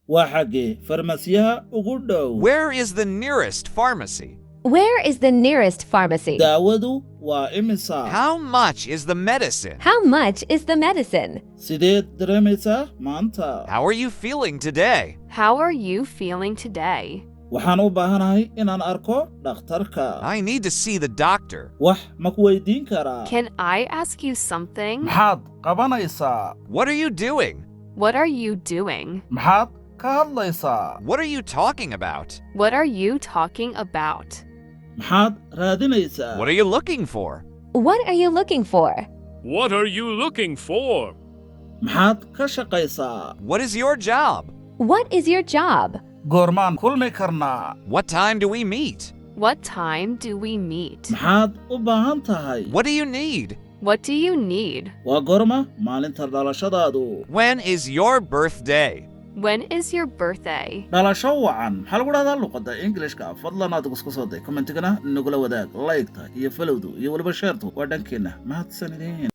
waa xagee farmasiyaha ugu dhow Where is the nearest pharmacy? Where is the nearest pharmacy? daawadu waa imisa How much is the medicine? How much is the medicine? sideed dareemaysaa maanta How are you feeling today? How are you feeling today? waxaan u baahanahay inaan arko dhakhtarka I need to see the doctor. wax ma ku weydiin karaa Can I ask you something? maxaad qabanaysaa What are you doing? What are you doing? maxaad ka hadlaysaa What are you talking about? What are you talking about? maxaad raadinaysaa What are you looking for? What are you looking for? What are you looking for? maxaad ka shaqaysaa What is your job? What is your job? goormaan kulmi karnaa What time do we meet? What time do we meet? maxaad u baahan tahay What do you need? What do you need? waa goorma maalinta dhalashadaadu When is your birthday? When is your birthday? dhalasho wacan maxaa lagu dhahdaa luqadda ingilishka fadlan aad isku soo day commentigana nagula wadaag like-ta iyo folowdu iyo weliba sheertu waa dhankeenna mahadsanidin